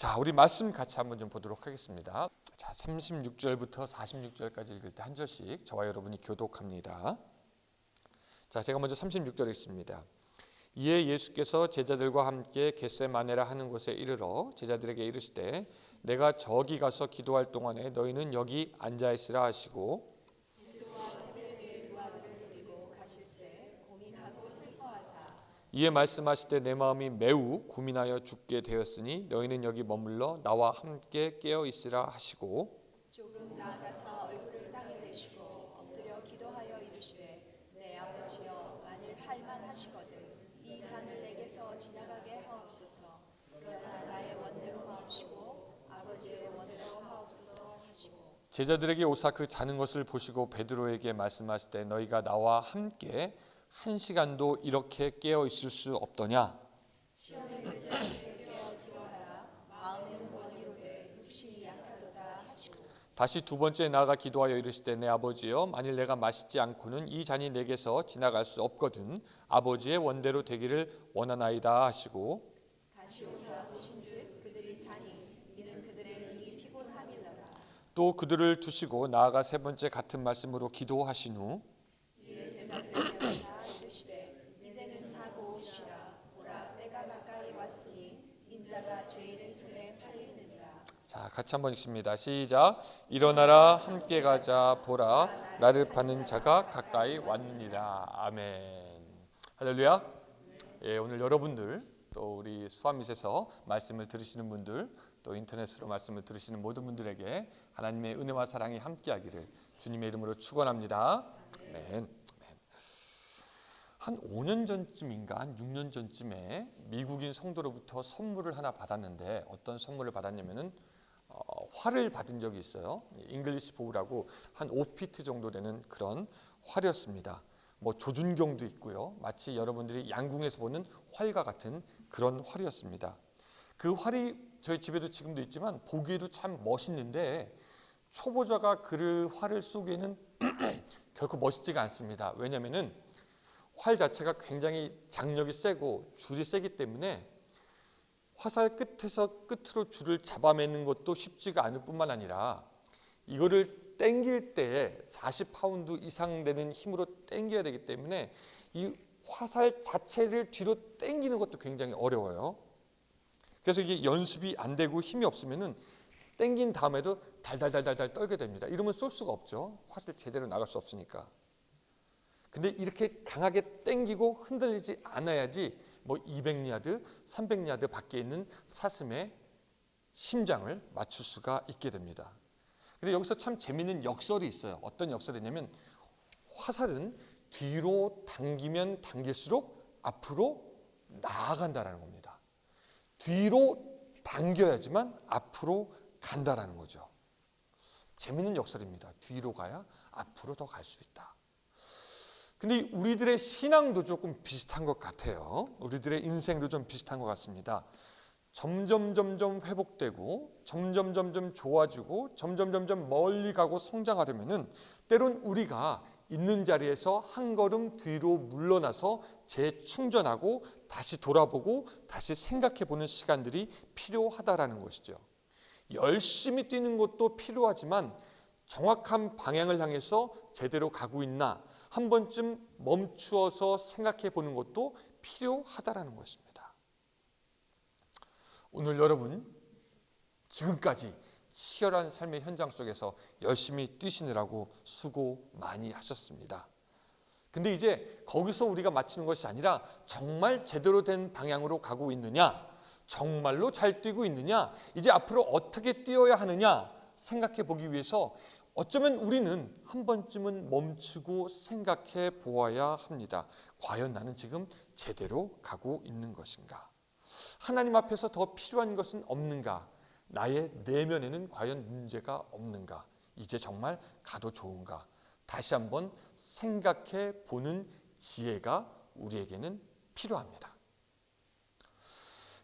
자, 우리 말씀 같이 한번 좀 보도록 하겠습니다. 자, 36절부터 46절까지 읽을 때 한 절씩 저와 여러분이 교독합니다. 자, 제가 먼저 36절 읽습니다. 이에 예수께서 제자들과 함께 겟세마네라 하는 곳에 이르러 제자들에게 이르시되 내가 저기 가서 기도할 동안에 너희는 여기 앉아 있으라 하시고 이에 말씀하시되 내 마음이 매우 고민하여 죽게 되었으니 너희는 여기 머물러 나와 함께 깨어 있으라 하시고 조금 나아가서 얼굴을 땅에 대시고 엎드려 기도하여 이르시되 내 아버지여 만일 할만하시거든 이 잔을 내게서 지나가게 하옵소서. 그러나 나의 원대로 하옵시고 아버지의 원대로 하옵소서 하시고 제자들에게 오사 그 자는 것을 보시고 베드로에게 말씀하시되 너희가 나와 함께 한 시간도 이렇게 깨어 있을 수 없더냐. 시험에 들지 않게 깨어 기도하라. 마음에는 원이로되 육신이 약하도다 하시고 다시 두 번째 나아가 기도하여 이르시되 내 아버지여 만일 내가 마시지 않고는 이 잔이 내게서 지나갈 수 없거든 아버지의 원대로 되기를 원하나이다 하시고 다시 오사 보신즉 그들이 자니 이는 그들의 눈이 피곤함일러라. 또 그들을 두시고 나아가 세 번째 같은 말씀으로 기도하신 후 이에 제자들에게 오사 이르시되 이제는 자고 쉬라. 보라 때가 가까이 왔으니 인자가 죄인의 손에 팔리느니라. 자, 같이 한번 읽습니다. 시작. 일어나라 함께 가자 보라 나를 파는 자가 가까이 왔느니라. 아멘. 할렐루야. 예, 오늘 여러분들 또 우리 수아밋에서 말씀을 들으시는 분들 또 인터넷으로 말씀을 들으시는 모든 분들에게 하나님의 은혜와 사랑이 함께하기를 주님의 이름으로 축원합니다. 아멘. 한 5년 전쯤인가 한 6년 전쯤에 미국인 성도로부터 선물을 하나 받았는데 어떤 선물을 받았냐면은 활을 받은 적이 있어요. 잉글리시 보우라고 한 5피트 정도 되는 그런 활이었습니다. 뭐 조준경도 있고요. 마치 여러분들이 양궁에서 보는 활과 같은 그런 활이었습니다. 그 활이 저희 집에도 지금도 있지만 보기에도 참 멋있는데 초보자가 그 활을 쏘기에는 결코 멋있지가 않습니다. 왜냐하면은 활 자체가 굉장히 장력이 세고 줄이 세기 때문에 화살 끝에서 끝으로 줄을 잡아매는 것도 쉽지가 않을 뿐만 아니라 이거를 당길 때 40파운드 이상 되는 힘으로 당겨야 되기 때문에 이 화살 자체를 뒤로 당기는 것도 굉장히 어려워요. 그래서 이게 연습이 안 되고 힘이 없으면은 당긴 다음에도 달달달달달 떨게 됩니다. 이러면 쏠 수가 없죠. 화살 제대로 나갈 수 없으니까. 근데 이렇게 강하게 당기고 흔들리지 않아야지 뭐 200야드, 300야드 밖에 있는 사슴의 심장을 맞출 수가 있게 됩니다. 근데 여기서 참 재미있는 역설이 있어요. 어떤 역설이냐면 화살은 뒤로 당기면 당길수록 앞으로 나아간다는 겁니다. 뒤로 당겨야지만 앞으로 간다라는 거죠. 재미있는 역설입니다. 뒤로 가야 앞으로 더 갈 수 있다. 근데 우리들의 신앙도 조금 비슷한 것 같아요. 우리들의 인생도 좀 비슷한 것 같습니다. 점점 회복되고 점점 좋아지고 점점 멀리 가고 성장하려면은 때론 우리가 있는 자리에서 한 걸음 뒤로 물러나서 재충전하고 다시 돌아보고 다시 생각해 보는 시간들이 필요하다라는 것이죠. 열심히 뛰는 것도 필요하지만 정확한 방향을 향해서 제대로 가고 있나 한 번쯤 멈추어서 생각해 보는 것도 필요하다라는 것입니다. 오늘 여러분 지금까지 치열한 삶의 현장 속에서 열심히 뛰시느라고 수고 많이 하셨습니다. 근데 이제 거기서 우리가 마치는 것이 아니라 정말 제대로 된 방향으로 가고 있느냐, 정말로 잘 뛰고 있느냐, 이제 앞으로 어떻게 뛰어야 하느냐 생각해 보기 위해서 어쩌면 우리는 한 번쯤은 멈추고 생각해 보아야 합니다. 과연 나는 지금 제대로 가고 있는 것인가? 하나님 앞에서 더 필요한 것은 없는가? 나의 내면에는 과연 문제가 없는가? 이제 정말 가도 좋은가? 다시 한번 생각해 보는 지혜가 우리에게는 필요합니다.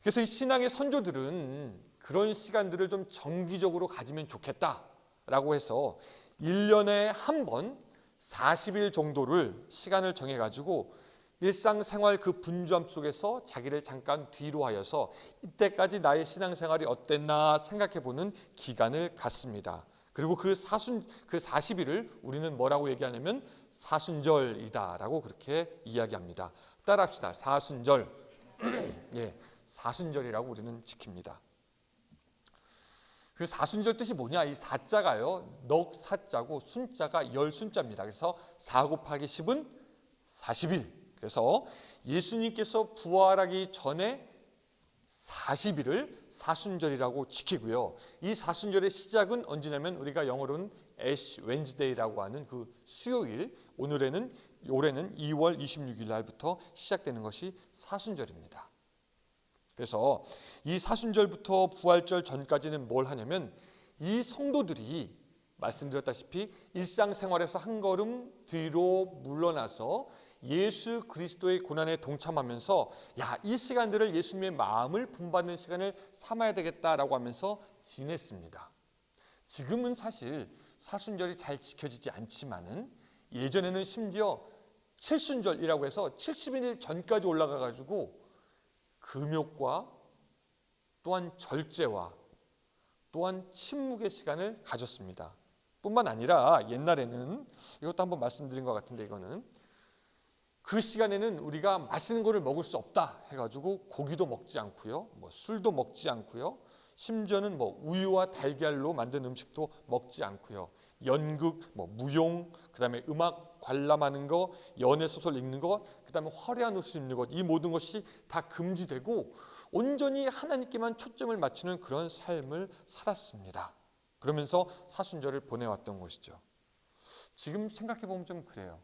그래서 이 신앙의 선조들은 그런 시간들을 좀 정기적으로 가지면 좋겠다라고 해서 1년에 한 번 40일 정도를 시간을 정해가지고 일상생활 그 분주함 속에서 자기를 잠깐 뒤로 하여서 이때까지 나의 신앙생활이 어땠나 생각해보는 기간을 갖습니다. 그리고 그 40일을 우리는 뭐라고 얘기하냐면 사순절이다라고 그렇게 이야기합니다. 따라합시다. 사순절. 예, 사순절이라고 우리는 지킵니다. 그 사순절 뜻이 뭐냐? 이 사자가요, 넉 사자고 순자가 열 순자입니다. 그래서 4 곱하기 10은 40일. 그래서 예수님께서 부활하기 전에 40일을 사순절이라고 지키고요. 이 사순절의 시작은 언제냐면 우리가 영어로는 애쉬 웬즈데이라고 하는 그 수요일, 올해는 2월 26일 날부터 시작되는 것이 사순절입니다. 그래서 이 사순절부터 부활절 전까지는 뭘 하냐면 이 성도들이 말씀드렸다시피 일상생활에서 한 걸음 뒤로 물러나서 예수 그리스도의 고난에 동참하면서 이 시간들을 예수님의 마음을 본받는 시간을 삼아야 되겠다라고 하면서 지냈습니다. 지금은 사실 사순절이 잘 지켜지지 않지만은 예전에는 심지어 칠순절이라고 해서 70일 전까지 올라가 가지고 금욕과 또한 절제와 또한 침묵의 시간을 가졌습니다. 뿐만 아니라 옛날에는 이것도 한번 말씀드린 것 같은데 이거는 그 시간에는 우리가 맛있는 거를 먹을 수 없다 해가지고 고기도 먹지 않고요, 술도 먹지 않고요, 심지어는 우유와 달걀로 만든 음식도 먹지 않고요, 연극, 무용, 그다음에 음악 관람하는 거, 연애 소설 읽는 거, 그다음에 화려한 옷을 입는 것, 이 모든 것이 다 금지되고 온전히 하나님께만 초점을 맞추는 그런 삶을 살았습니다. 그러면서 사순절을 보내왔던 것이죠. 지금 생각해 보면 좀 그래요.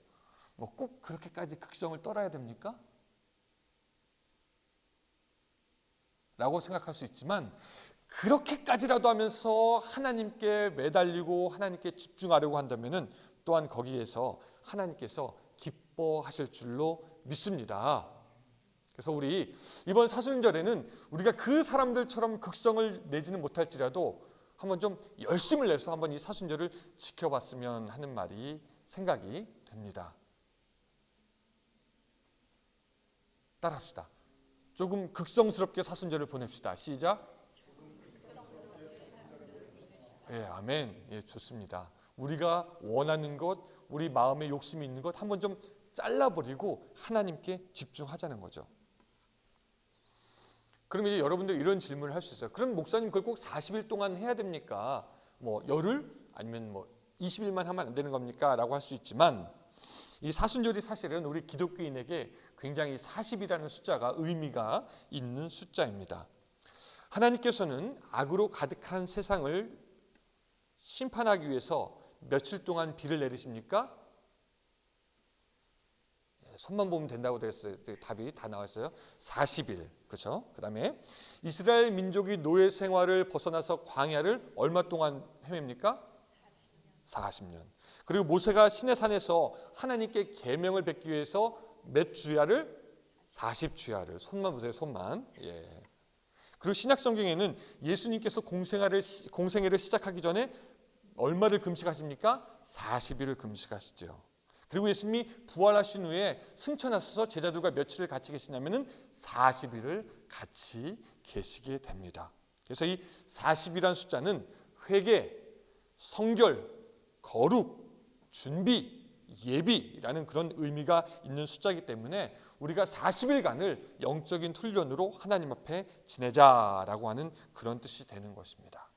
꼭 그렇게까지 극성을 떨어야 됩니까? 라고 생각할 수 있지만 그렇게까지라도 하면서 하나님께 매달리고 하나님께 집중하려고 한다면 또한 거기에서 하나님께서 기뻐하실 줄로 믿습니다. 그래서 우리 이번 사순절에는 우리가 그 사람들처럼 극성을 내지는 못할지라도 한번 좀 열심을 내서 한번 이 사순절을 지켜봤으면 하는 말이 생각이 듭니다. 따라합시다. 조금 극성스럽게 사순절을 보냅시다. 시작. 예, 아멘. 예, 좋습니다. 우리가 원하는 것, 우리 마음에 욕심이 있는 것 한번 좀 잘라버리고 하나님께 집중하자는 거죠. 그럼 이제 여러분들 이런 질문을 할 수 있어요. 그럼 목사님 그걸 꼭 40일 동안 해야 됩니까? 열흘? 아니면 20일만 하면 안 되는 겁니까? 라고 할 수 있지만 이 사순절이 사실은 우리 기독교인에게 굉장히 40이라는 숫자가 의미가 있는 숫자입니다. 하나님께서는 악으로 가득한 세상을 심판하기 위해서 며칠 동안 비를 내리십니까? 손만 보면 된다고 되어 있어요. 답이 다 나왔어요. 40일. 그렇죠? 그다음에 이스라엘 민족이 노예 생활을 벗어나서 광야를 얼마 동안 헤맵니까? 40년. 그리고 모세가 시내산에서 하나님께 계명을 뵙기 위해서 몇 주야를? 40주야를. 손만 보세요. 손만. 예. 그리고 신약 성경에는 예수님께서 공생애를 시작하기 전에 얼마를 금식하십니까? 40일을 금식하시죠. 그리고 예수님이 부활하신 후에 승천하셔서 제자들과 며칠을 같이 계시냐면은 40일을 같이 계시게 됩니다. 그래서 이 40이라는 숫자는 회개, 성결, 거룩, 준비, 예비라는 그런 의미가 있는 숫자이기 때문에 우리가 40일간을 영적인 훈련으로 하나님 앞에 지내자라고 하는 그런 뜻이 되는 것입니다.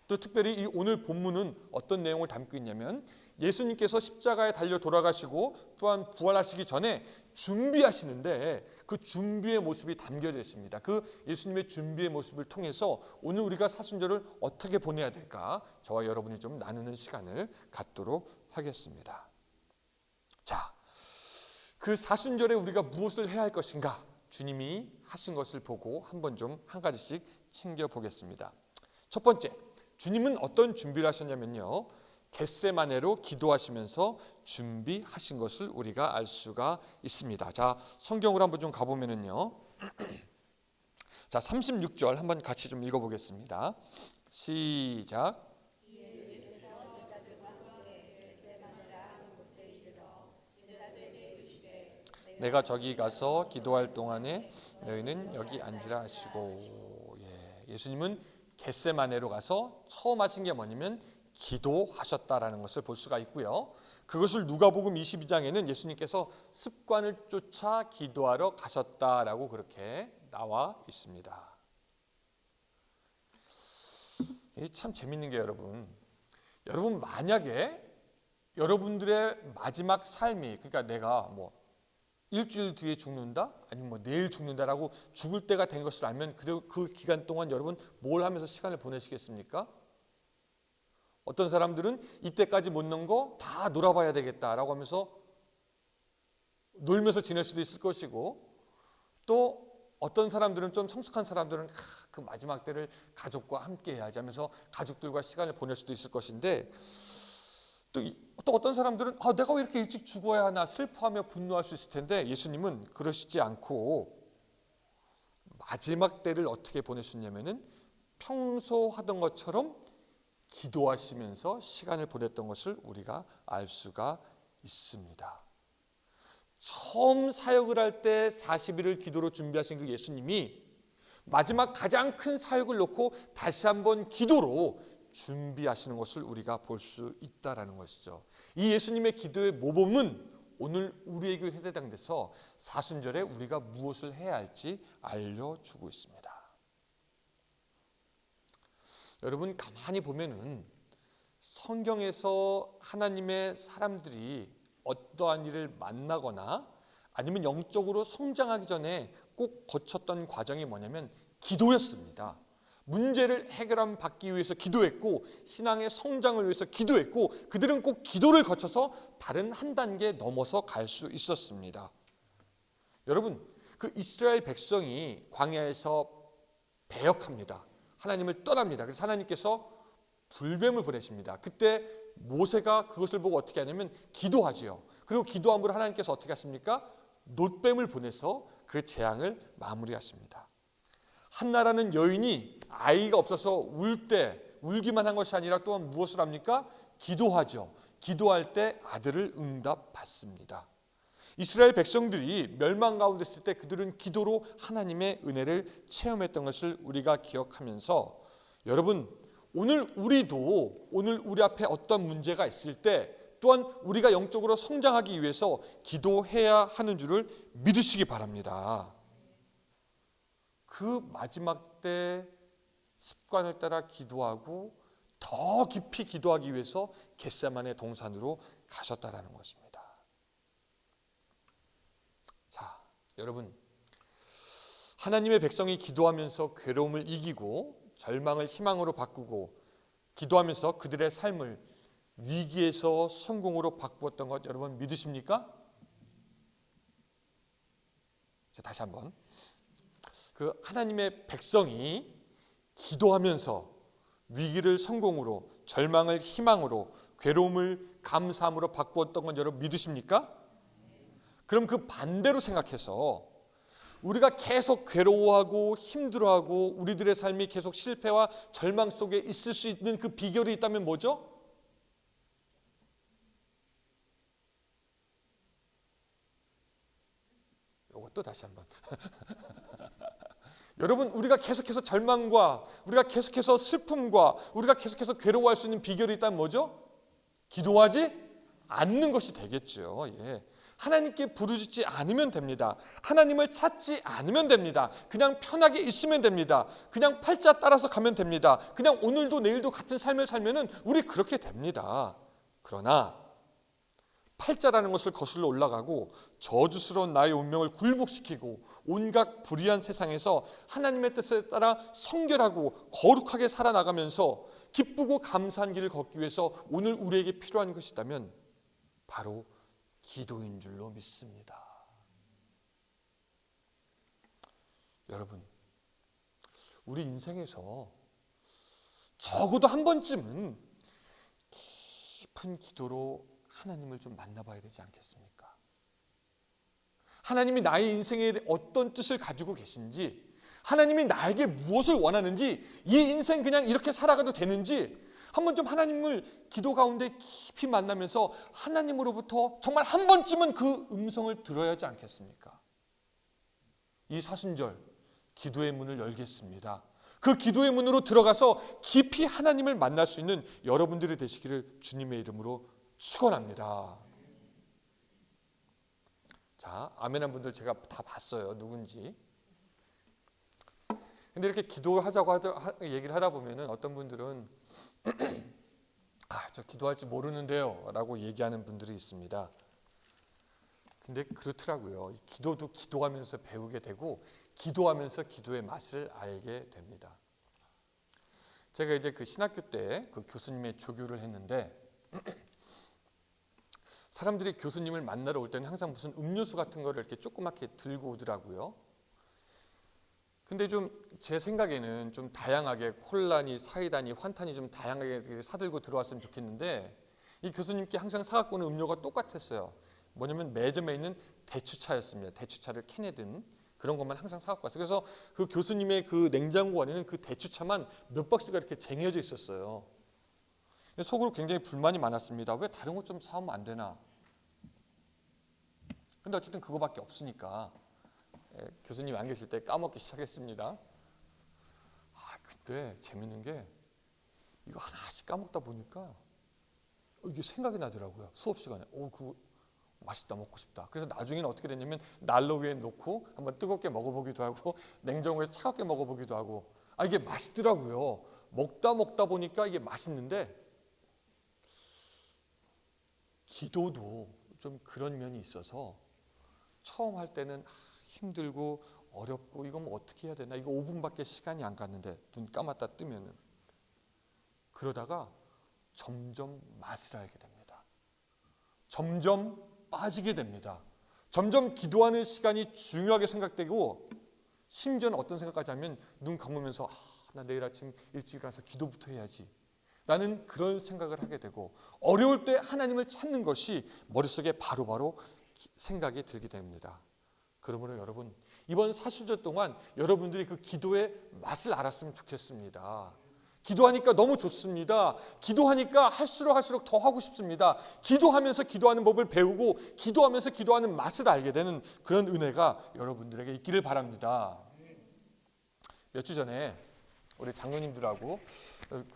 또 특별히 이 오늘 본문은 어떤 내용을 담고 있냐면 예수님께서 십자가에 달려 돌아가시고 또한 부활하시기 전에 준비하시는데 그 준비의 모습이 담겨져 있습니다. 그 예수님의 준비의 모습을 통해서 오늘 우리가 사순절을 어떻게 보내야 될까 저와 여러분이 좀 나누는 시간을 갖도록 하겠습니다. 자, 그 사순절에 우리가 무엇을 해야 할 것인가 주님이 하신 것을 보고 한번 좀 한 가지씩 챙겨보겠습니다. 첫 번째, 주님은 어떤 준비를 하셨냐면요, 겟세마네로 기도하시면서 준비하신 것을 우리가 알 수가 있습니다. 자, 성경으로 한번 좀 가보면은요, 자 36절 한번 같이 좀 읽어보겠습니다. 시작. 내가 저기 가서 기도할 동안에 너희는 여기 앉으라 하시고. 예수님은 겟세마네로 가서 처음 하신 게 뭐냐면 기도하셨다라는 것을 볼 수가 있고요. 그것을 누가복음 22장에는 예수님께서 습관을 쫓아 기도하러 가셨다라고 그렇게 나와 있습니다. 이게 참 재밌는 게 여러분 만약에 여러분들의 마지막 삶이, 그러니까 내가 뭐 일주일 뒤에 죽는다, 아니면 뭐 내일 죽는다라고 죽을 때가 된 것을 알면 그 기간 동안 여러분 뭘 하면서 시간을 보내시겠습니까? 어떤 사람들은 이때까지 못 논 거 다 놀아봐야 되겠다라고 하면서 놀면서 지낼 수도 있을 것이고, 또 어떤 사람들은, 좀 성숙한 사람들은 그 마지막 때를 가족과 함께 해야지 하면서 가족들과 시간을 보낼 수도 있을 것인데, 또 어떤 사람들은 내가 왜 이렇게 일찍 죽어야 하나 슬퍼하며 분노할 수 있을 텐데, 예수님은 그러시지 않고 마지막 때를 어떻게 보내셨냐면은 평소 하던 것처럼 기도하시면서 시간을 보냈던 것을 우리가 알 수가 있습니다. 처음 사역을 할 때 40일을 기도로 준비하신 그 예수님이 마지막 가장 큰 사역을 놓고 다시 한번 기도로 준비하시는 것을 우리가 볼 수 있다라는 것이죠. 이 예수님의 기도의 모범은 오늘 우리에게 해당돼서 사순절에 우리가 무엇을 해야 할지 알려주고 있습니다. 여러분, 가만히 보면은 성경에서 하나님의 사람들이 어떠한 일을 만나거나 아니면 영적으로 성장하기 전에 꼭 거쳤던 과정이 뭐냐면 기도였습니다. 문제를 해결받기 위해서 기도했고, 신앙의 성장을 위해서 기도했고, 그들은 꼭 기도를 거쳐서 다른 한 단계 넘어서 갈 수 있었습니다. 여러분, 그 이스라엘 백성이 광야에서 배역합니다. 하나님을 떠납니다. 그래서 하나님께서 불뱀을 보내십니다. 그때 모세가 그것을 보고 어떻게 하냐면 기도하지요. 그리고 기도함으로 하나님께서 어떻게 하십니까? 놋뱀을 보내서 그 재앙을 마무리하십니다. 한나라는 여인이 아이가 없어서 울기만 한 것이 아니라 또한 무엇을 합니까? 기도하죠. 기도할 때 아들을 응답받습니다. 이스라엘 백성들이 멸망 가운데 있을 때 그들은 기도로 하나님의 은혜를 체험했던 것을 우리가 기억하면서, 여러분, 오늘 우리 앞에 어떤 문제가 있을 때 또한 우리가 영적으로 성장하기 위해서 기도해야 하는 줄을 믿으시기 바랍니다. 그 마지막 때 습관을 따라 기도하고 더 깊이 기도하기 위해서 겟세마네 동산으로 가셨다라는 것입니다. 자, 여러분, 하나님의 백성이 기도하면서 괴로움을 이기고 절망을 희망으로 바꾸고 기도하면서 그들의 삶을 위기에서 성공으로 바꾸었던 것 여러분 믿으십니까? 자, 다시 한번, 그 하나님의 백성이 기도하면서 위기를 성공으로, 절망을 희망으로, 괴로움을 감사함으로 바꾸었던 건 여러분 믿으십니까? 그럼 그 반대로 생각해서 우리가 계속 괴로워하고 힘들어하고 우리들의 삶이 계속 실패와 절망 속에 있을 수 있는 그 비결이 있다면 뭐죠? 이것도 다시 한번 여러분, 우리가 계속해서 절망과 우리가 계속해서 슬픔과 우리가 계속해서 괴로워할 수 있는 비결이 있다면 뭐죠? 기도하지 않는 것이 되겠죠. 하나님께 부르짖지 않으면 됩니다. 하나님을 찾지 않으면 됩니다. 그냥 편하게 있으면 됩니다. 그냥 팔자 따라서 가면 됩니다. 그냥 오늘도 내일도 같은 삶을 살면은 우리 그렇게 됩니다. 그러나 팔자라는 것을 거슬러 올라가고 저주스러운 나의 운명을 굴복시키고 온갖 불의한 세상에서 하나님의 뜻에 따라 성결하고 거룩하게 살아나가면서 기쁘고 감사한 길을 걷기 위해서 오늘 우리에게 필요한 것이 있다면 바로 기도인 줄로 믿습니다. 여러분, 우리 인생에서 적어도 한 번쯤은 깊은 기도로 하나님을 좀 만나봐야 되지 않겠습니까? 하나님이 나의 인생에 어떤 뜻을 가지고 계신지, 하나님이 나에게 무엇을 원하는지, 이 인생 그냥 이렇게 살아가도 되는지, 한번 좀 하나님을 기도 가운데 깊이 만나면서 하나님으로부터 정말 한 번쯤은 그 음성을 들어야 하지 않겠습니까? 이 사순절 기도의 문을 열겠습니다. 그 기도의 문으로 들어가서 깊이 하나님을 만날 수 있는 여러분들이 되시기를 주님의 이름으로 축원합니다. 자, 아멘한 분들 제가 다 봤어요. 누군지. 근데 이렇게 기도하자고 얘기를 하다 보면은 어떤 분들은 저 기도할 줄 모르는데요 라고 얘기하는 분들이 있습니다. 근데 그렇더라고요. 기도도 기도하면서 배우게 되고 기도하면서 기도의 맛을 알게 됩니다. 제가 이제 그 신학교 때 그 교수님의 조교를 했는데 사람들이 교수님을 만나러 올 때는 항상 무슨 음료수 같은 거를 이렇게 조그맣게 들고 오더라고요. 근데 좀 제 생각에는 좀 다양하게 콜라니 사이다니 환타니 좀 다양하게 사들고 들어왔으면 좋겠는데 이 교수님께 항상 사갖고 오는 음료가 똑같았어요. 뭐냐면 매점에 있는 대추차였습니다. 대추차를 캔에 든 그런 것만 항상 사갖고 왔어요. 그래서 그 교수님의 그 냉장고 안에는 그 대추차만 몇 박스가 이렇게 쟁여져 있었어요. 속으로 굉장히 불만이 많았습니다. 왜 다른 것 좀 사오면 안 되나? 근데 어쨌든 그거밖에 없으니까 교수님 안 계실 때 까먹기 시작했습니다. 그때 재밌는 게 이거 하나씩 까먹다 보니까 이게 생각이 나더라고요. 수업 시간에. 그거 맛있다, 먹고 싶다. 그래서 나중에는 어떻게 됐냐면 난로 위에 놓고 한번 뜨겁게 먹어보기도 하고 냉장고에서 차갑게 먹어보기도 하고 이게 맛있더라고요. 먹다 보니까 이게 맛있는데 기도도 좀 그런 면이 있어서 처음 할 때는 힘들고 어렵고 이거 뭐 어떻게 해야 되나, 이거 5분밖에 시간이 안 갔는데 눈 감았다 뜨면은, 그러다가 점점 맛을 알게 됩니다. 점점 빠지게 됩니다. 점점 기도하는 시간이 중요하게 생각되고, 심지어는 어떤 생각까지 하면 눈 감으면서 나 내일 아침 일찍 일어나서 기도부터 해야지 라는 그런 생각을 하게 되고, 어려울 때 하나님을 찾는 것이 머릿속에 바로바로 생각이 들게 됩니다. 그러므로 여러분, 이번 사순절 동안 여러분들이 그 기도의 맛을 알았으면 좋겠습니다. 기도하니까 너무 좋습니다. 기도하니까 할수록 더 하고 싶습니다. 기도하면서 기도하는 법을 배우고 기도하면서 기도하는 맛을 알게 되는 그런 은혜가 여러분들에게 있기를 바랍니다. 몇 주 전에 우리 장로님들하고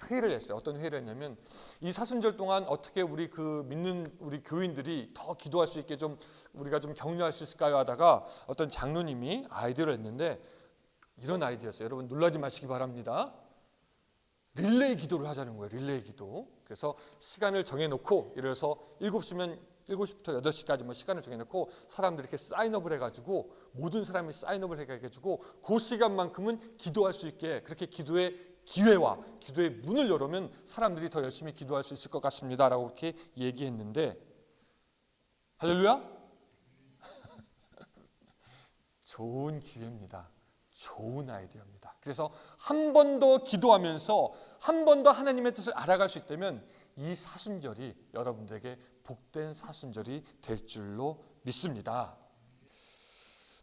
회의를 했어요. 어떤 회의를 했냐면, 이 사순절 동안 어떻게 우리 그 믿는 우리 교인들이 더 기도할 수 있게 좀 우리가 좀 격려할 수 있을까요 하다가 어떤 장로님이 아이디어를 했는데, 이런 아이디어였어요. 여러분 놀라지 마시기 바랍니다. 릴레이 기도를 하자는 거예요. 릴레이 기도. 그래서 시간을 정해놓고, 예를 들어서 7시부터 8시까지 뭐 시간을 정해놓고 사람들이 이렇게 사인업을 해가지고, 모든 사람이 사인업을 해가지고 그 시간만큼은 기도할 수 있게, 그렇게 기도의 기회와 기도의 문을 열으면 사람들이 더 열심히 기도할 수 있을 것 같습니다 라고 이렇게 얘기했는데, 할렐루야? 좋은 기회입니다. 좋은 아이디어입니다. 그래서 한 번 더 기도하면서 한 번 더 하나님의 뜻을 알아갈 수 있다면 이 사순절이 여러분들에게 복된 사순절이 될 줄로 믿습니다.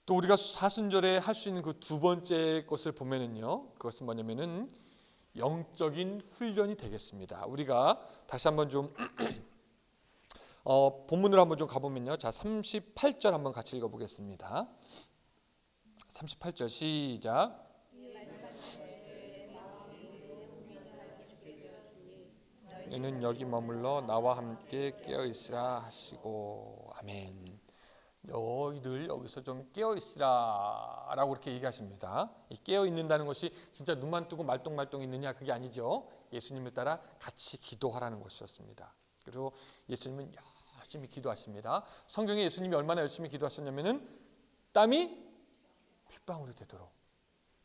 또 우리가 사순절에 할 수 있는 그 두 번째 것을 보면은요, 그것은 뭐냐면은 영적인 훈련이 되겠습니다. 우리가 다시 한번 좀 본문으로 한번 좀 가보면요, 자 38절 한번 같이 읽어보겠습니다. 38절 시작. 너는 여기 머물러 나와 함께 깨어 있으라 하시고, 아멘. 너희들 여기서 좀 깨어 있으라 라고 이렇게 얘기하십니다. 이 깨어 있는다는 것이 진짜 눈만 뜨고 말똥말똥 있느냐, 그게 아니죠. 예수님을 따라 같이 기도하라는 것이었습니다. 그리고 예수님은 열심히 기도하십니다. 성경에 예수님이 얼마나 열심히 기도하셨냐면은 땀이 핏방울이 되도록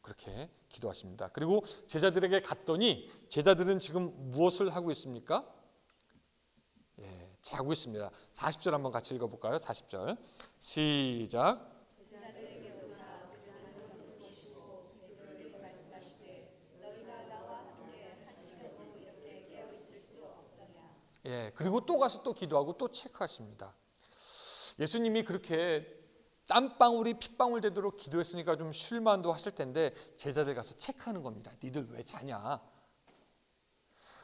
그렇게 기도하십니다. 그리고 제자들에게 갔더니 제자들은 지금 무엇을 하고 있습니까? 자고 있습니다. 40절 한번 같이 읽어볼까요? 40절 시작. 그리고 또 가서 또 기도하고 또 체크하십니다. 예수님이 그렇게 땀방울이 핏방울 되도록 기도했으니까 좀 쉴만도 하실 텐데, 제자들 가서 체크하는 겁니다. 니들 왜 자냐?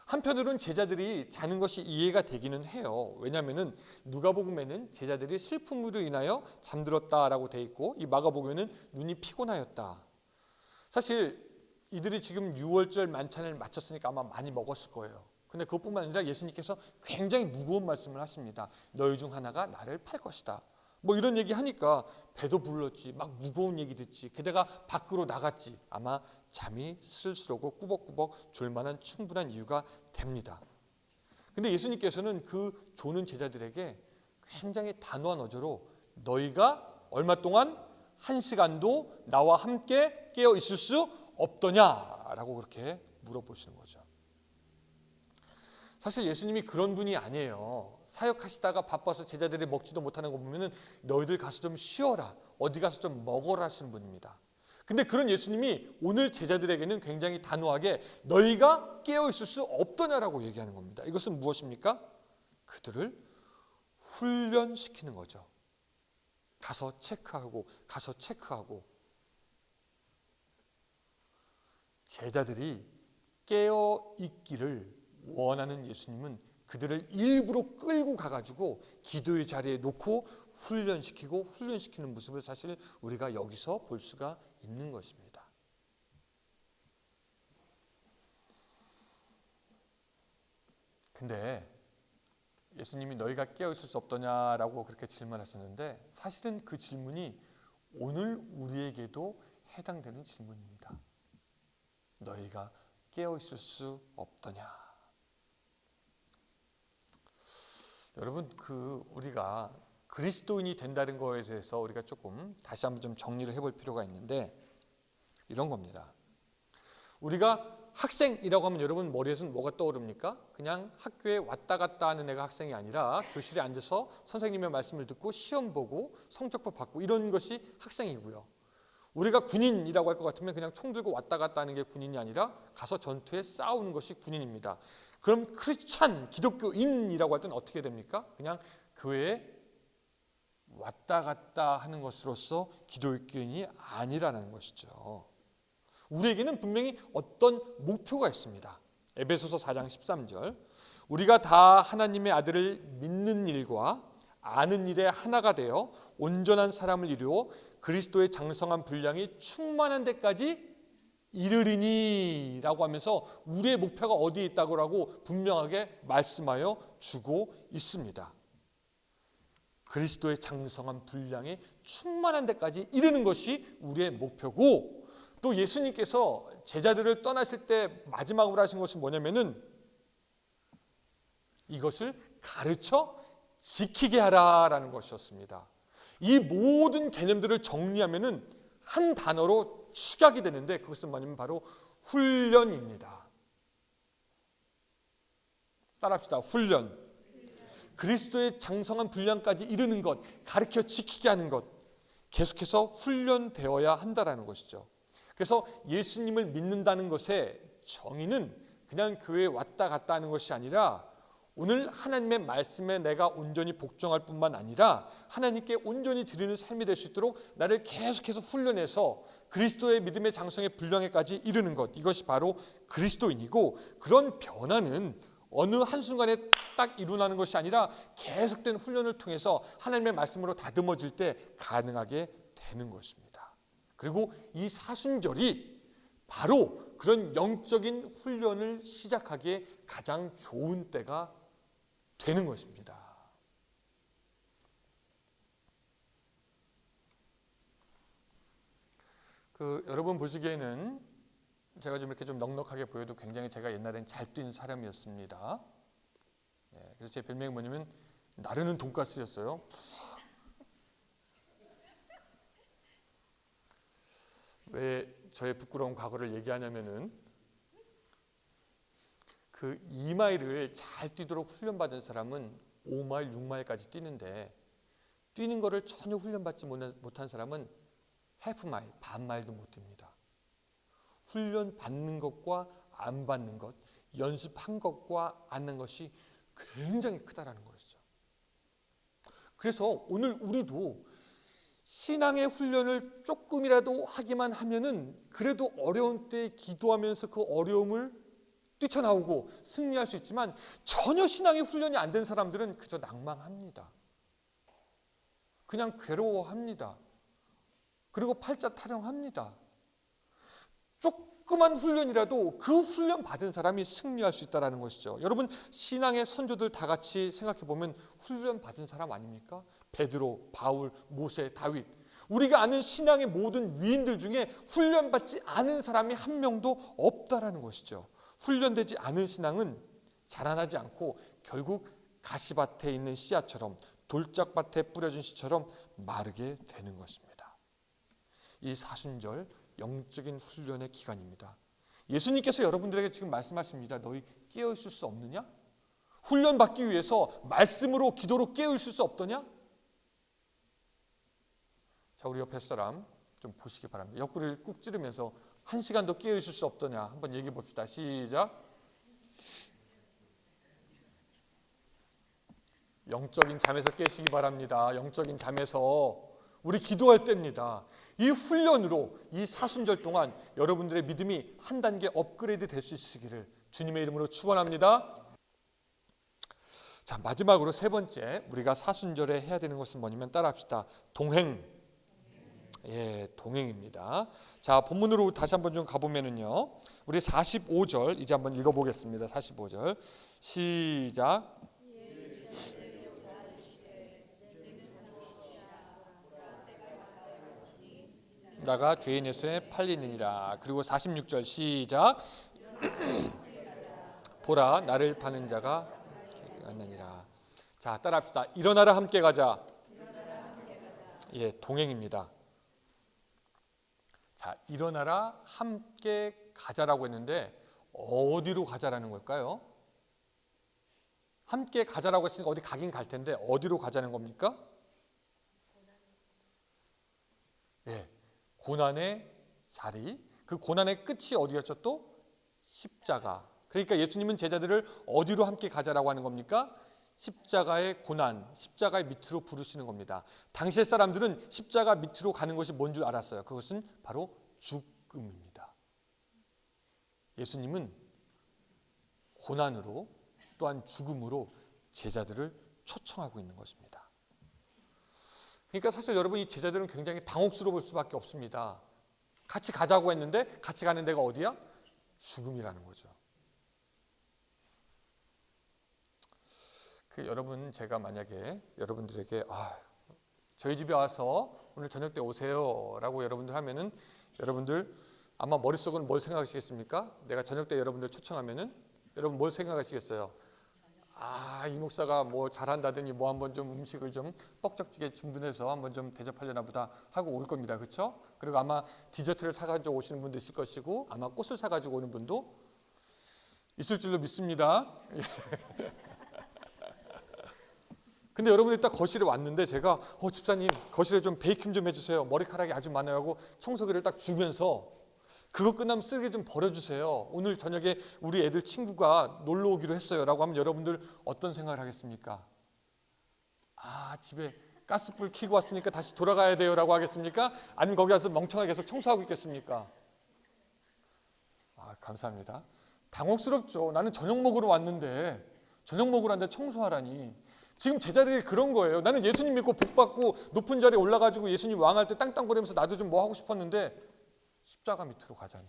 한편으로는 제자들이 자는 것이 이해가 되기는 해요. 왜냐하면 누가복음에는 제자들이 슬픔으로 인하여 잠들었다라고 돼 있고, 이 마가복음에는 눈이 피곤하였다. 사실 이들이 지금 유월절 만찬을 마쳤으니까 아마 많이 먹었을 거예요. 근데 그것뿐만 아니라 예수님께서 굉장히 무거운 말씀을 하십니다. 너희 중 하나가 나를 팔 것이다. 뭐 이런 얘기 하니까 배도 불렀지, 막 무거운 얘기 듣지, 게다가 밖으로 나갔지. 아마 잠이 쓸쓸하고 꾸벅꾸벅 졸 만한 충분한 이유가 됩니다. 근데 예수님께서는 그 조는 제자들에게 굉장히 단호한 어조로 너희가 얼마 동안 1시간도 나와 함께 깨어 있을 수 없더냐라고 그렇게 물어보시는 거죠. 사실 예수님이 그런 분이 아니에요. 사역하시다가 바빠서 제자들이 먹지도 못하는 거 보면은 너희들 가서 좀 쉬어라, 어디 가서 좀 먹어라 하시는 분입니다. 근데 그런 예수님이 오늘 제자들에게는 굉장히 단호하게 너희가 깨어 있을 수 없더냐라고 얘기하는 겁니다. 이것은 무엇입니까? 그들을 훈련시키는 거죠. 가서 체크하고 제자들이 깨어 있기를 원하는 예수님은 그들을 일부러 끌고 가가지고 기도의 자리에 놓고 훈련시키는 모습을 사실 우리가 여기서 볼 수가 있는 것입니다. 근데 예수님이 너희가 깨어 있을 수 없더냐라고 그렇게 질문하셨는데, 사실은 그 질문이 오늘 우리에게도 해당되는 질문입니다. 너희가 깨어 있을 수 없더냐. 여러분, 우리가 그리스도인이 된다는 거에 대해서 우리가 조금 다시 한번 좀 정리를 해볼 필요가 있는데, 이런 겁니다. 우리가 학생이라고 하면 여러분 머리에서는 뭐가 떠오릅니까? 그냥 학교에 왔다 갔다 하는 애가 학생이 아니라 교실에 앉아서 선생님의 말씀을 듣고 시험 보고 성적표 받고 이런 것이 학생이고요. 우리가 군인이라고 할 것 같으면 그냥 총 들고 왔다 갔다 하는 게 군인이 아니라 가서 전투에 싸우는 것이 군인입니다. 그럼 크리스찬, 기독교인이라고 할 때는 어떻게 됩니까? 그냥 교회에 왔다 갔다 하는 것으로서 기독교인이 아니라는 것이죠. 우리에게는 분명히 어떤 목표가 있습니다. 에베소서 4장 13절, 우리가 다 하나님의 아들을 믿는 일과 아는 일에 하나가 되어 온전한 사람을 이루어 그리스도의 장성한 분량이 충만한 데까지 이르리니 라고 하면서 우리의 목표가 어디에 있다고 분명하게 말씀하여 주고 있습니다. 그리스도의 장성한 분량이 충만한 데까지 이르는 것이 우리의 목표고, 또 예수님께서 제자들을 떠나실 때 마지막으로 하신 것이 뭐냐면은 이것을 가르쳐 지키게 하라라는 것이었습니다. 이 모든 개념들을 정리하면은 한 단어로 축약이 되는데, 그것은 뭐냐면 바로 훈련입니다. 따라합시다. 훈련. 그리스도의 장성한 분량까지 이르는 것, 가르쳐 지키게 하는 것, 계속해서 훈련되어야 한다라는 것이죠. 그래서 예수님을 믿는다는 것의 정의는 그냥 교회에 왔다 갔다 하는 것이 아니라, 오늘 하나님의 말씀에 내가 온전히 복종할 뿐만 아니라 하나님께 온전히 드리는 삶이 될 수 있도록 나를 계속해서 훈련해서 그리스도의 믿음의 장성의 분량에까지 이르는 것, 이것이 바로 그리스도인이고, 그런 변화는 어느 한순간에 딱 일어나는 것이 아니라 계속된 훈련을 통해서 하나님의 말씀으로 다듬어질 때 가능하게 되는 것입니다. 그리고 이 사순절이 바로 그런 영적인 훈련을 시작하기에 가장 좋은 때가 되는 것입니다. 여러분 보시기에는 제가 좀 이렇게 좀 넉넉하게 보여도 굉장히 제가 옛날엔 잘 뛰는 사람이었습니다. 그래서 제 별명이 뭐냐면 나르는 돈가스였어요. 왜 저의 부끄러운 과거를 얘기하냐면은 그 2마일을 잘 뛰도록 훈련받은 사람은 5마일, 6마일까지 뛰는데, 뛰는 거를 전혀 훈련받지 못한 사람은 해프마일, 반마일도 못 뜁니다. 훈련 받는 것과 안 받는 것, 연습한 것과 안 한 것이 굉장히 크다라는 것이죠. 그래서 오늘 우리도 신앙의 훈련을 조금이라도 하기만 하면은 그래도 어려운 때에 기도하면서 그 어려움을 뛰쳐나오고 승리할 수 있지만 전혀 신앙의 훈련이 안 된 사람들은 그저 낭망합니다. 그냥 괴로워합니다. 그리고 팔자 타령합니다. 조그만 훈련이라도 그 훈련 받은 사람이 승리할 수 있다는 것이죠. 여러분, 신앙의 선조들 다 같이 생각해 보면 훈련 받은 사람 아닙니까? 베드로, 바울, 모세, 다윗. 우리가 아는 신앙의 모든 위인들 중에 훈련받지 않은 사람이 한 명도 없다라는 것이죠. 훈련되지 않은 신앙은 자라나지 않고 결국 가시밭에 있는 씨앗처럼, 돌짝밭에 뿌려진 씨처럼 마르게 되는 것입니다. 이 사순절 영적인 훈련의 기간입니다. 예수님께서 여러분들에게 지금 말씀하십니다. 너희 깨어있을 수 없느냐? 훈련받기 위해서 말씀으로 기도로 깨어있을 수 없더냐? 자, 우리 옆에 사람 좀 보시기 바랍니다. 옆구리를 꾹 찌르면서 1시간도 깨어있을 수 없더냐? 한번 얘기해 봅시다. 시작. 영적인 잠에서 깨시기 바랍니다. 영적인 잠에서. 우리 기도할 때입니다. 이 훈련으로 이 사순절 동안 여러분들의 믿음이 한 단계 업그레이드 될 수 있으기를 주님의 이름으로 축원합니다. 자, 마지막으로 세 번째, 우리가 사순절에 해야 되는 것은 뭐냐면 따라합시다. 동행. 예, 동행입니다. 자, 본문으로 다시 한번 좀 가보면은요, 우리 45절 이제 한번 읽어보겠습니다. 45절 시작. 나가 죄인의 손에 팔리느니라. 그리고 46절 시작. 보라, 나를 파는 자가 왔느니라. 자, 따라합시다. 일어나라, 함께 가자. 예, 동행입니다. 자, 일어나라, 함께 가자라고 했는데 어디로 가자라는 걸까요? 함께 가자라고 했으니까 어디 가긴 갈 텐데 어디로 가자는 겁니까? 예, 고난의 자리. 그 고난의 끝이 어디였죠? 또 십자가. 그러니까 예수님은 제자들을 어디로 함께 가자라고 하는 겁니까? 십자가의 고난, 십자가의 밑으로 부르시는 겁니다. 당시의 사람들은 십자가 밑으로 가는 것이 뭔 줄 알았어요. 그것은 바로 죽음입니다. 예수님은 고난으로 또한 죽음으로 제자들을 초청하고 있는 것입니다. 그러니까 사실 여러분, 이 제자들은 굉장히 당혹스러울 수밖에 없습니다. 같이 가자고 했는데 같이 가는 데가 어디야? 죽음이라는 거죠. 여러분, 제가 만약에 여러분들에게 저희 집에 와서 오늘 저녁 때 오세요 라고 여러분들 하면은 여러분들 아마 머릿속은 뭘 생각하시겠습니까? 내가 저녁 때 여러분들 초청하면은 여러분 뭘 생각하시겠어요? 이 목사가 뭐 잘한다더니 뭐 한번 좀 음식을 좀 뻑적지게 준비해서 한번 좀 대접하려나 보다 하고 올 겁니다. 그렇죠? 그리고 아마 디저트를 사가지고 오시는 분도 있을 것이고 아마 꽃을 사가지고 오는 분도 있을 줄로 믿습니다. 근데 여러분들이 딱 거실에 왔는데 제가 집사님 거실에 좀 베이킹 좀 해주세요. 머리카락이 아주 많아요 하고 청소기를 딱 주면서 그거 끝나면 쓰레기 좀 버려주세요. 오늘 저녁에 우리 애들 친구가 놀러 오기로 했어요 라고 하면 여러분들 어떤 생각을 하겠습니까? 집에 가스불 켜고 왔으니까 다시 돌아가야 돼요 라고 하겠습니까? 아니면 거기 가서 멍청하게 계속 청소하고 있겠습니까? 감사합니다. 당혹스럽죠. 나는 저녁 먹으러 왔는데 청소하라니. 지금 제자들이 그런 거예요. 나는 예수님 믿고 복받고 높은 자리에 올라가지고 예수님 왕할 때 땅땅거리면서 나도 좀 뭐 하고 싶었는데 십자가 밑으로 가자니.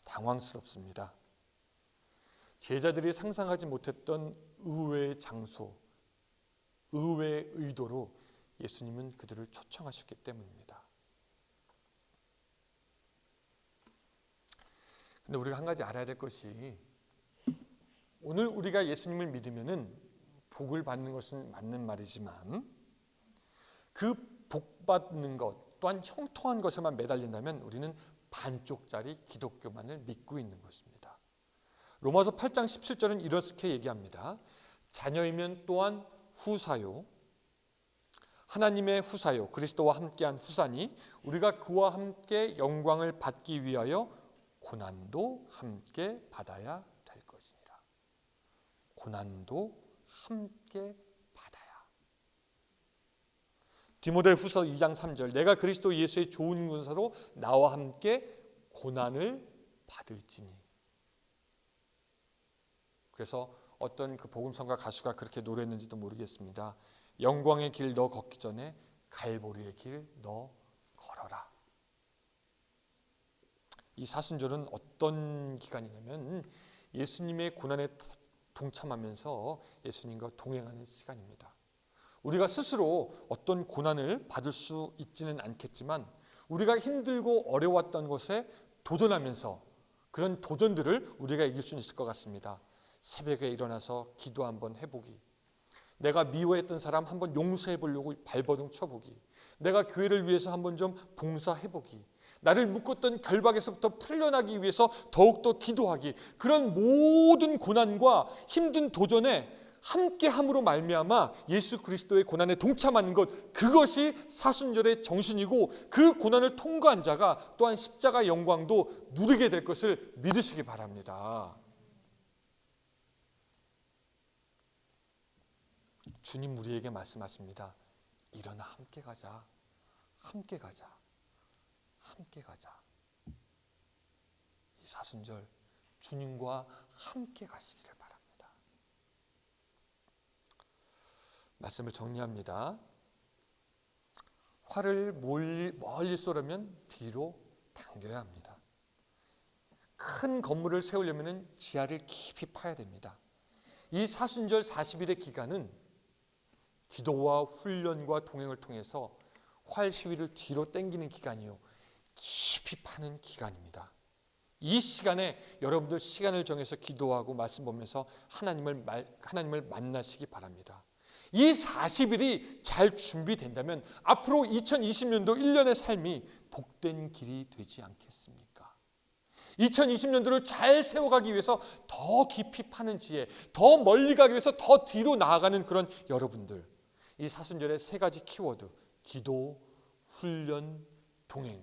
당황스럽습니다. 제자들이 상상하지 못했던 의외의 장소, 의외의 의도로 예수님은 그들을 초청하셨기 때문입니다. 근데 우리가 한 가지 알아야 될 것이 오늘 우리가 예수님을 믿으면은 복을 받는 것은 맞는 말이지만 그 복 받는 것 또한 형통한 것에만 매달린다면 우리는 반쪽짜리 기독교만을 믿고 있는 것입니다. 로마서 8장 17절은 이렇게 얘기합니다. 자녀이면 또한 후사요, 하나님의 후사요, 그리스도와 함께한 후사니 우리가 그와 함께 영광을 받기 위하여 고난도 함께 받아야 될 것이니라. 고난도 함께 받아야. 디모데후서 2장 3절 내가 그리스도 예수의 좋은 군사로 나와 함께 고난을 받을지니. 그래서 어떤 그 복음성가 가수가 그렇게 노래했는지도 모르겠습니다. 영광의 길 너 걷기 전에 갈보리의 길 너 걸어라. 이 사순절은 어떤 기간이냐면 예수님의 고난에 동참하면서 예수님과 동행하는 시간입니다. 우리가 스스로 어떤 고난을 받을 수 있지는 않겠지만 우리가 힘들고 어려웠던 것에 도전하면서 그런 도전들을 우리가 이길 수 있을 것 같습니다. 새벽에 일어나서 기도 한번 해보기, 내가 미워했던 사람 한번 용서해 보려고 발버둥 쳐보기, 내가 교회를 위해서 한번 좀 봉사해보기, 나를 묶었던 결박에서부터 풀려나기 위해서 더욱더 기도하기, 그런 모든 고난과 힘든 도전에 함께함으로 말미암아 예수 그리스도의 고난에 동참하는 것, 그것이 사순절의 정신이고 그 고난을 통과한 자가 또한 십자가 영광도 누리게 될 것을 믿으시기 바랍니다. 주님 우리에게 말씀하십니다. 일어나 함께 가자. 함께 가자. 함께 가자. 이 사순절 주님과 함께 가시기를 바랍니다. 말씀을 정리합니다. 활을 멀리 쏘려면 뒤로 당겨야 합니다. 큰 건물을 세우려면 지하를 깊이 파야 됩니다. 이 사순절 40일의 기간은 기도와 훈련과 동행을 통해서 활 시위를 뒤로 당기는 기간이요, 깊이 파는 기간입니다. 이 시간에 여러분들 시간을 정해서 기도하고 말씀 보면서 하나님을 만나시기 바랍니다. 이 40일이 잘 준비된다면 앞으로 2020년도 1년의 삶이 복된 길이 되지 않겠습니까? 2020년도를 잘 세워가기 위해서 더 깊이 파는 지혜, 더 멀리 가기 위해서 더 뒤로 나아가는 그런 여러분들, 이 사순절의 세 가지 키워드, 기도, 훈련, 동행,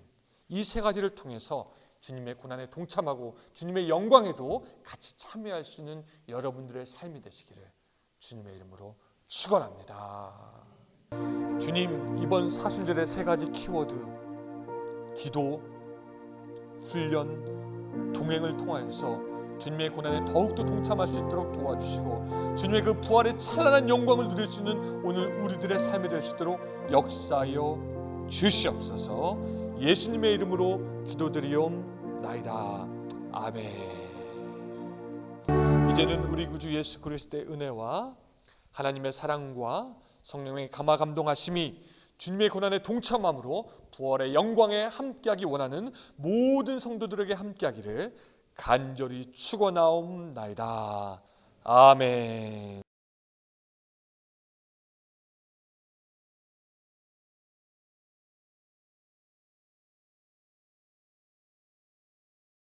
이 세 가지를 통해서 주님의 고난에 동참하고 주님의 영광에도 같이 참여할 수 있는 여러분들의 삶이 되시기를 주님의 이름으로 축원합니다. 주님, 이번 사순절의 세 가지 키워드, 기도, 훈련, 동행을 통하여서 주님의 고난에 더욱더 동참할 수 있도록 도와주시고 주님의 그 부활의 찬란한 영광을 누릴 수 있는 오늘 우리들의 삶이 될 수 있도록 역사하여 주시옵소서. 예수님의 이름으로 기도드리옵나이다. 아멘. 이제는 우리 구주 예수 그리스도의 은혜와 하나님의 사랑과 성령의 감화 감동하심이 주님의 고난에 동참함으로 부활의 영광에 함께하기 원하는 모든 성도들에게 함께하기를 간절히 축원하옵나이다. 아멘.